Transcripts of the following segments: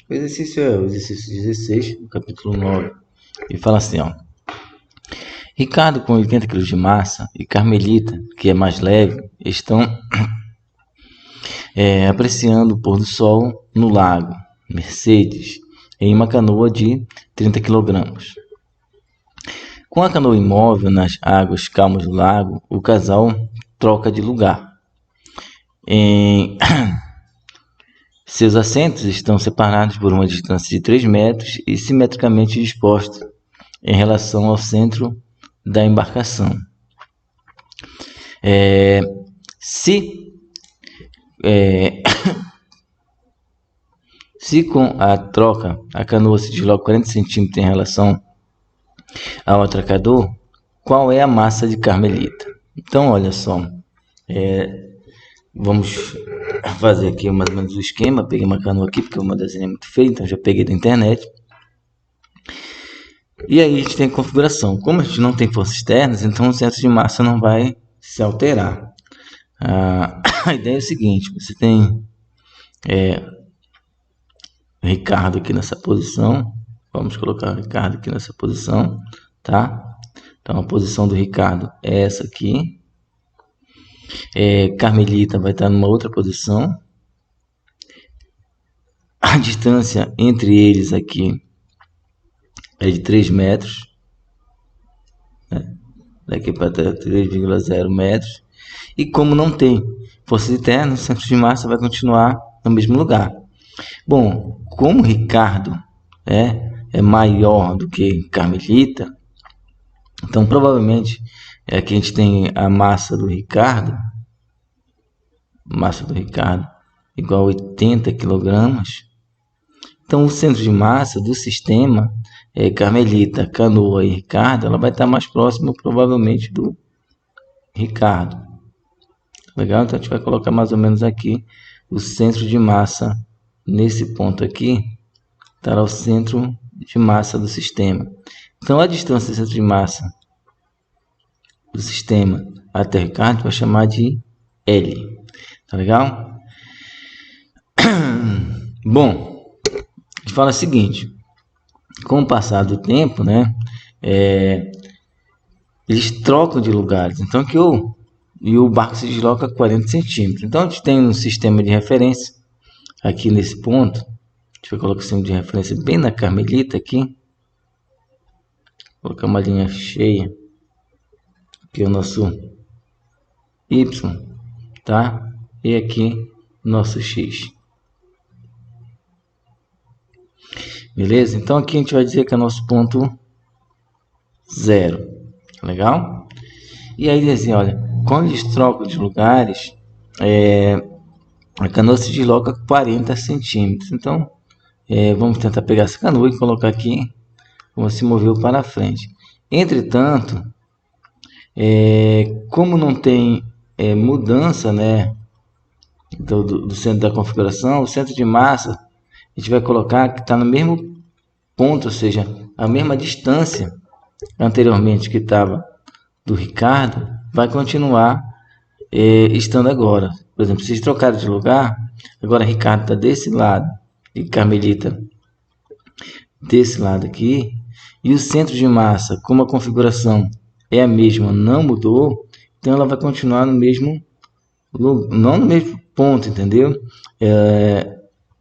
O exercício é o exercício 16, do capítulo 9. E fala assim, ó. Ricardo, com 80 kg de massa, e Carmelita, que é mais leve, estão apreciando o pôr do sol no lago Mercedes, em uma canoa de 30 kg. Com a canoa imóvel nas águas calmas do lago, o casal troca de lugar. Seus assentos estão separados por uma distância de 3 metros e simetricamente dispostos em relação ao centro da embarcação. Se com a troca a canoa se desloca 40 centímetros em relação ao atracador, qual é a massa de Carmelita? Então, olha só, vamos fazer aqui mais ou menos o esquema. Peguei uma canoa aqui, porque uma desenho é muito feia, então já peguei da internet. E aí a gente tem a configuração. Como a gente não tem forças externas, então o centro de massa não vai se alterar. A ideia é o seguinte, você tem o Ricardo aqui nessa posição. Vamos colocar o Ricardo aqui nessa posição, tá? Então a posição do Ricardo é essa aqui. Carmelita vai estar numa outra posição. A distância entre eles aqui é de 3 metros. Daqui para 3,0 metros. E como não tem força interna, o centro de massa vai continuar no mesmo lugar. Bom, como Ricardo é maior do que Carmelita, então provavelmente aqui a gente tem a massa do Ricardo igual a 80 kg. Então o centro de massa do sistema Carmelita, canoa e Ricardo, ela vai estar mais próximo provavelmente do Ricardo. Legal? Então a gente vai colocar mais ou menos aqui o centro de massa. Nesse ponto aqui estará o centro de massa do sistema. Então a distância do centro de massa do sistema até o Ricardo vai chamar de L. Tá legal? Bom, a gente fala o seguinte: com o passar do tempo, eles trocam de lugares. Então aqui o barco se desloca 40 centímetros. Então a gente tem um sistema de referência aqui nesse ponto. A gente vai colocar o sistema de referência bem na Carmelita aqui. Vou colocar uma linha cheia. Aqui é o nosso Y, tá? E aqui nosso X. Beleza? Então aqui a gente vai dizer que é nosso ponto 0. Legal? E aí assim, olha, quando eles trocam de lugares, a canoa se desloca 40 centímetros. Então, vamos tentar pegar essa canoa e colocar aqui como se moveu para frente. Entretanto, como não tem mudança, do centro da configuração, o centro de massa a gente vai colocar que está no mesmo ponto, ou seja, a mesma distância anteriormente que estava do Ricardo, vai continuar estando agora. Por exemplo, se eles trocarem de lugar, agora Ricardo está desse lado e Carmelita desse lado aqui, e o centro de massa, como a configuração é a mesma, não mudou, então ela vai continuar no mesmo, não no mesmo ponto, entendeu?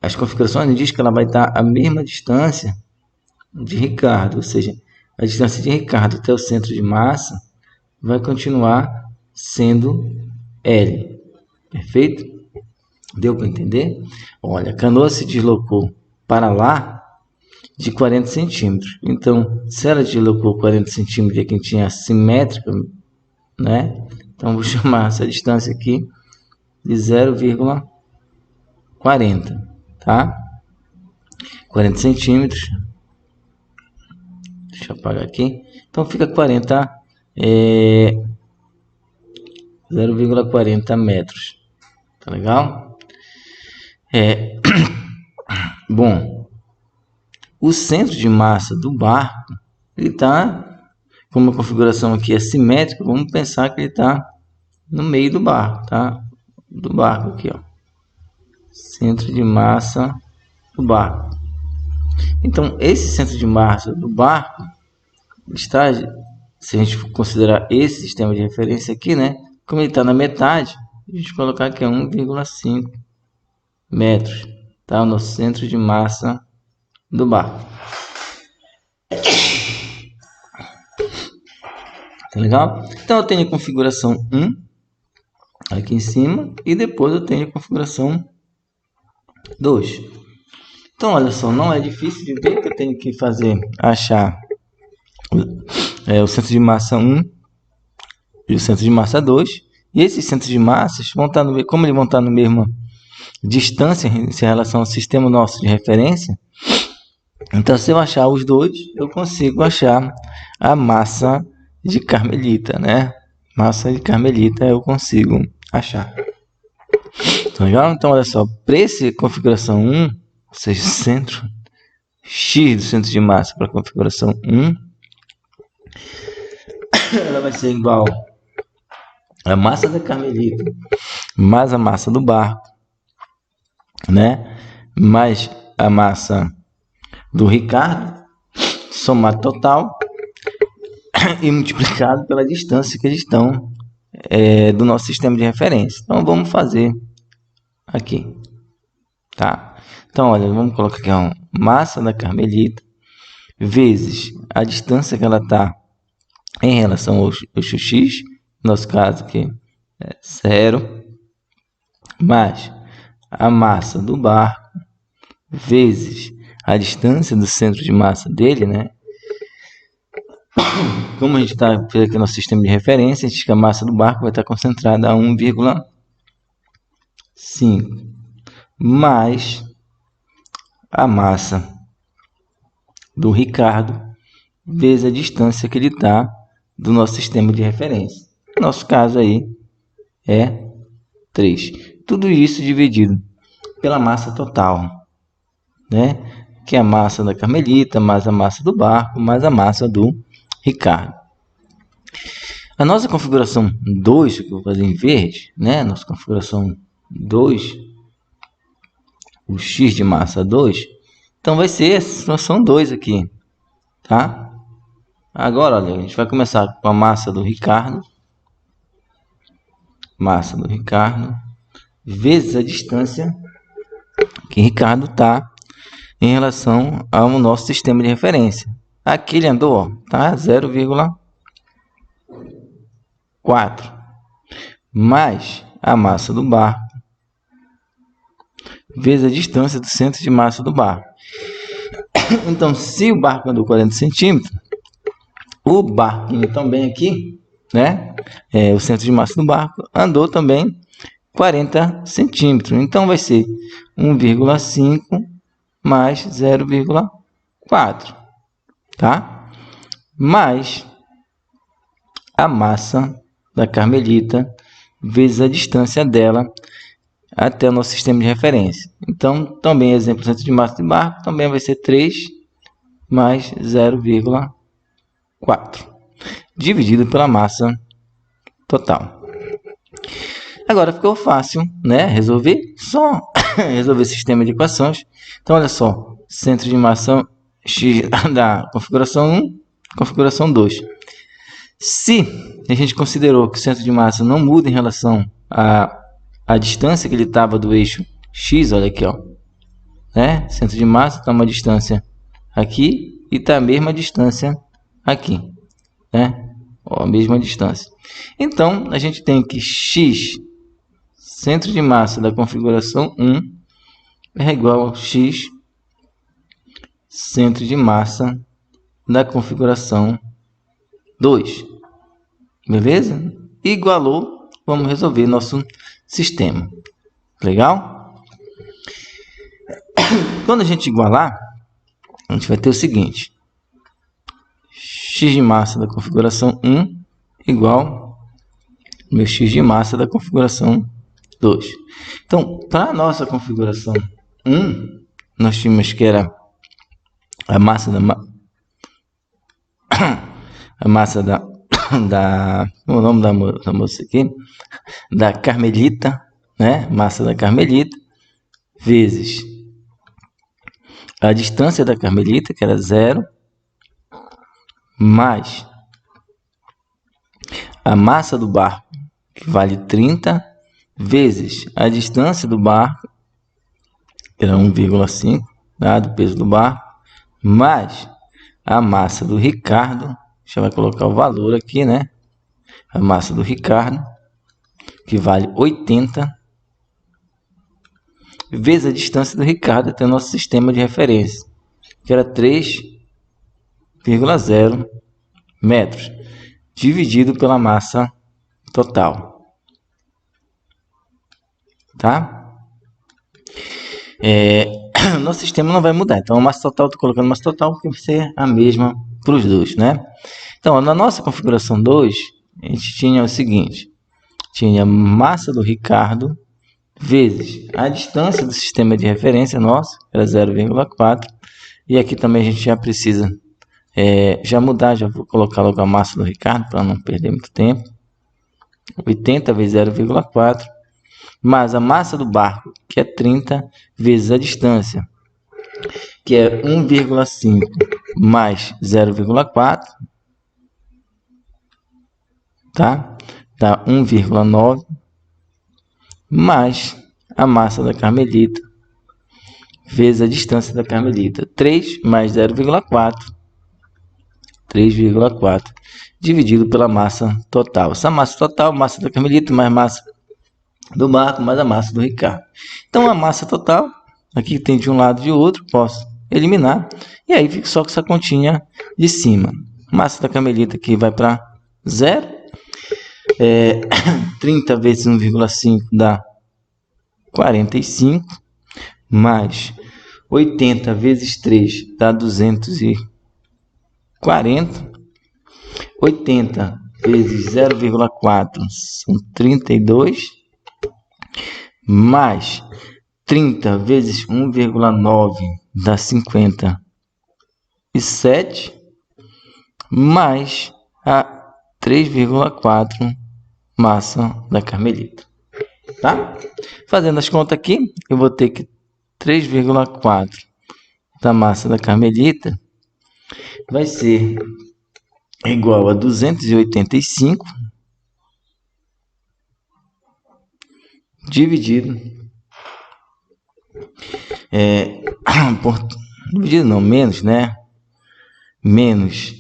As configurações dizem que ela vai estar a mesma distância de Ricardo, ou seja, a distância de Ricardo até o centro de massa vai continuar sendo L. Perfeito? Deu para entender? Olha, a canoa se deslocou para lá de 40 centímetros. Então, se ela deslocou 40 centímetros e aqui tinha simétrica, então vou chamar essa distância aqui de 0,40, tá? 40 centímetros. Deixa eu apagar aqui. Então fica 0,40 metros. Tá legal? Bom, o centro de massa do barco, ele está, como a configuração aqui é simétrica, vamos pensar que ele está no meio do barco, tá? Do barco aqui, ó. Centro de massa do barco. Então, esse centro de massa do barco está, se a gente considerar esse sistema de referência aqui, né? Como ele está na metade, a gente colocar que é 1,5 metros, tá? O nosso centro de massa do barco. Tá legal? Então eu tenho a configuração 1 aqui em cima e depois eu tenho a configuração 2. Então olha só, não é difícil de ver que eu tenho que achar o centro de massa 1 e o centro de massa 2. E esses centros de massas vão estar como eles vão estar na mesma distância em relação ao sistema nosso de referência. Então, se eu achar os dois, eu consigo achar a massa de carmelita, né? Massa de carmelita eu consigo achar. Tá legal? Então, olha só, para essa configuração 1, ou seja, centro X do centro de massa para a configuração 1, ela vai ser igual a massa da carmelita mais a massa do barco, né? Mais a massa do Ricardo, somado total e multiplicado pela distância que eles estão do nosso sistema de referência. Então vamos fazer aqui, tá? Então olha, vamos colocar aqui a massa da carmelita vezes a distância que ela está em relação ao x, no nosso caso aqui é 0, mais a massa do barco vezes a distância do centro de massa dele, né? Como a gente está aqui no sistema de referência, a gente que a massa do barco vai estar concentrada a 1,5 mais a massa do Ricardo vezes a distância que ele está do nosso sistema de referência. No nosso caso aí é 3. Tudo isso dividido pela massa total, né? Que é a massa da carmelita, mais a massa do barco, mais a massa do Ricardo. A nossa configuração 2, que eu vou fazer em verde, né? Nossa configuração 2, o X de massa 2, então vai ser a situação 2 aqui, tá? Agora, olha, a gente vai começar com a massa do Ricardo, vezes a distância que Ricardo está em relação ao nosso sistema de referência. Aqui ele andou, ó, tá? 0,4 mais a massa do barco vezes a distância do centro de massa do barco. Então, se o barco andou 40 centímetros, o barquinho também aqui, né? O centro de massa do barco andou também 40 centímetros. Então, vai ser 1,5 mais 0,4, tá? Mais a massa da carmelita vezes a distância dela até o nosso sistema de referência. Então, também exemplo, centro de massa de barco também vai ser 3 mais 0,4 dividido pela massa total. Agora ficou fácil, né? Resolver resolver esse sistema de equações. Então, olha só, centro de massa X da configuração 1, configuração 2. Se a gente considerou que o centro de massa não muda em relação à distância que ele estava do eixo X, olha aqui, ó, né? Centro de massa está uma distância aqui e está a mesma distância aqui, né? Ó, a mesma distância. Então, a gente tem que X, centro de massa da configuração 1, é igual ao X, centro de massa da configuração 2. Beleza? Igualou, vamos resolver nosso sistema. Legal? Quando a gente igualar, a gente vai ter o seguinte: x de massa da configuração 1 igual meu x de massa da configuração 2. Então, para a nossa configuração 1, nós tínhamos que era a massa o nome da moça aqui, da carmelita, né? Massa da carmelita vezes a distância da Carmelita, que era 0, mais a massa do barco, que vale 30, vezes a distância do barco, que era 1,5, tá? Do peso do barco, mais a massa do Ricardo, já vai colocar o valor aqui, né? A massa do Ricardo, que vale 80, vezes a distância do Ricardo até o nosso sistema de referência, que era 3,0 metros, dividido pela massa total. Tá? Nosso sistema não vai mudar. Então, a massa total, estou colocando massa total porque vai ser a mesma para os dois, né? Então, na nossa configuração 2, a gente tinha o seguinte. Tinha massa do Ricardo vezes a distância do sistema de referência nosso, era 0,4. E aqui também a gente já precisa já mudar, já vou colocar logo a massa do Ricardo para não perder muito tempo. 80 vezes 0,4, mais a massa do barco, que é 30, vezes a distância, que é 1,5 mais 0,4, tá? Dá 1,9, mais a massa da Carmelita, vezes a distância da Carmelita, 3 mais 0,4, 3,4, dividido pela massa total. Essa massa total, massa da Carmelita, mais massa do barco, mais a massa do Ricardo. Então, a massa total, aqui tem de um lado e de outro, posso eliminar. E aí, fica só com essa continha de cima. Massa da Carmelita aqui vai para 0. 30 vezes 1,5 dá 45. Mais 80 vezes 3 dá 240. 80 vezes 0,4 são 32. Mais 30 vezes 1,9 dá 57. Mais a 3,4 massa da Carmelita. Tá? Fazendo as contas aqui, eu vou ter que 3,4 da massa da Carmelita vai ser igual a 285 dividido dividido não, menos, né? Menos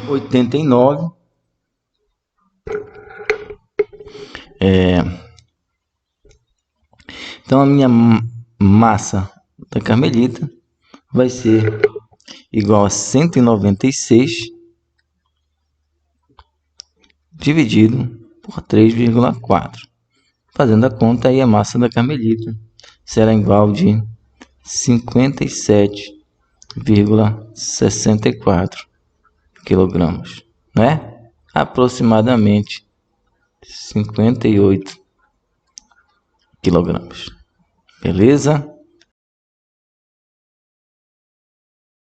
89 então a minha massa da Carmelita vai ser igual a 196 dividido por 3,4. Fazendo a conta, aí a massa da Carmelita será igual de 57,64 quilogramas, né? Aproximadamente 58 quilogramas. Beleza?